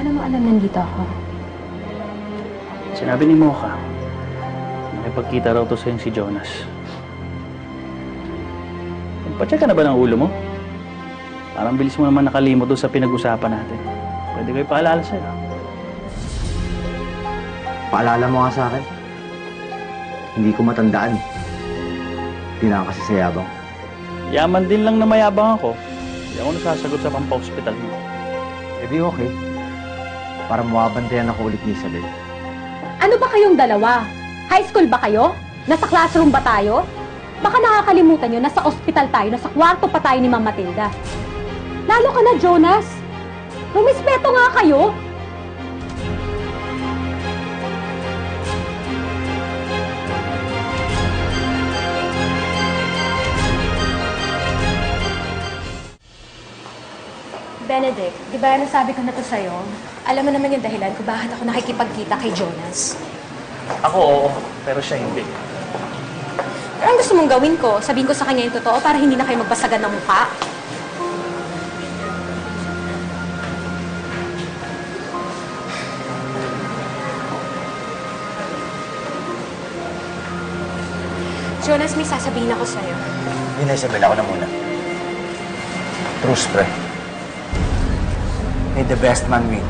Paano mo alam nandito ako? Sinabi ni Mocha, nakipagkita raw to sa'yo si Jonas. Magpa-check ka na ba ng ulo mo? Parang bilis mo naman nakalimot doon sa pinag-usapan natin. Pwede ko ipaalala sa'yo. Paalala mo nga sa akin. Hindi ko matandaan. Hindi na kasi sa yabang. Yaman din lang na mayabang ako. Hindi ako nasasagot sa pampa-hospital mo. E di okay. Para mawabantayan ako ulit ni Isabel. Ano ba kayong dalawa? High school ba kayo? Nasa classroom ba tayo? Baka nakakalimutan nyo, nasa ospital tayo, nasa kwarto pa tayo ni Ma'am Matilda. Lalo ka na, Jonas. Rumispeto nga kayo. Benedict, di ba nasabi ko na to sa'yo? Alam mo naman yung dahilan kung bakit ako nakikipagkita kay Jonas. Ako oo, pero siya hindi. Pero ang gusto mong gawin ko, sabihin ko sa kanya yung totoo para hindi na kayo magbasagan ng mukha. Jonas, may sasabihin ako sa'yo. Hindi na Isabel, ako na muna. Truce, pre. May the best man win.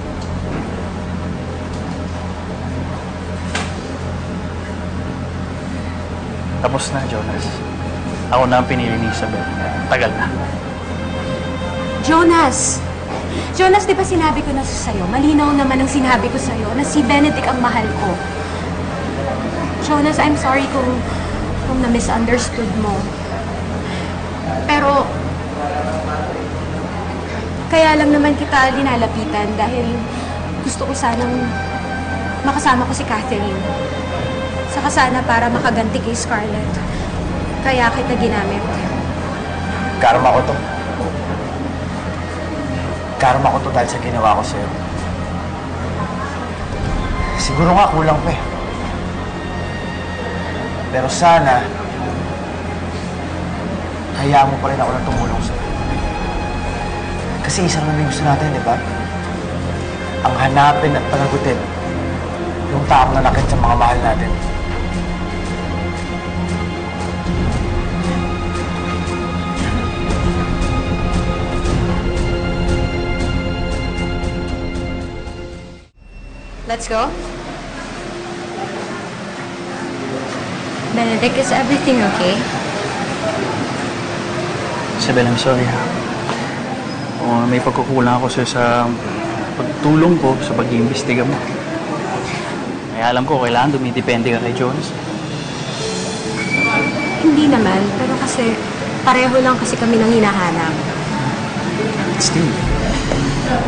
Tapos na, Jonas. Ako na ang pinili ni Isabel. Tagal na. Jonas! Jonas, di ba sinabi ko na sa'yo? Malinaw naman ang sinabi ko sa'yo na si Benedict ang mahal ko. Jonas, I'm sorry kung na-misunderstood mo. Pero, kaya lang naman kita linalapitan dahil gusto ko sanang makasama ko si Catherine. Saka sana para makaganti kay Scarlett. Kaya kita ginamit. Karma ko to. Karma ko to dahil sa ginawa ko sa'yo. Siguro nga kulang pa eh. Pero sana, hayaan mo pa rin ako na tumulong sa'yo. Kasi isa naman yung gusto natin, di ba? Ang hanapin at panagutin yung taong nanakit sa mga mahal natin. Let's go. Benedict, is everything okay? Isabel, I'm sorry ha. May pagkukulang ako sa'yo sa pagtulong ko sa pag-iimbestiga mo. Kaya alam ko, kailangan dumidepende ka kay Jonas. Hindi naman, pero kasi pareho lang kasi kami nang hinahanap. But still,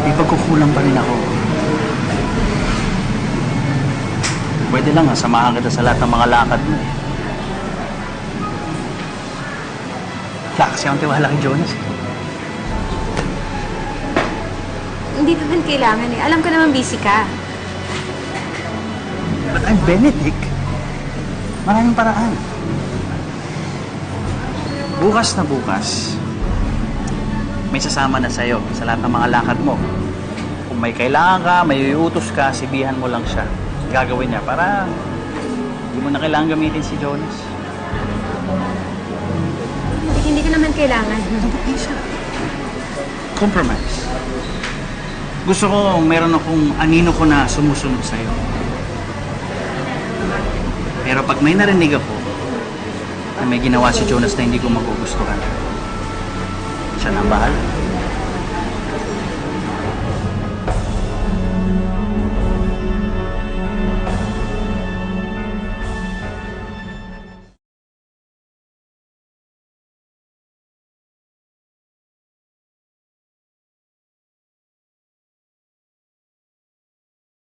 may pagkukulang pa rin ako. Pwede lang ha, samahan kita sa lahat ng mga lakad mo eh. Wala kasi akong tiwala kay Jonas eh. Hindi naman kailangan eh. Alam ko naman busy ka. But I'm Benedict. Maraming paraan. Bukas na bukas, may sasama na sa'yo sa lahat ng mga lakad mo. Kung may kailangan ka, may iutos ka, sibihan mo lang siya. Gagawin niya para hindi mo na kailangan gamitin si Jonas. Hindi ko naman kailangan. Isa. Compromise. Gusto ko meron akong anino ko na sumusunod sa'yo. Pero pag may narinig ako na may ginawa si Jonas na hindi ko magugustuhan, siya na ang bahala.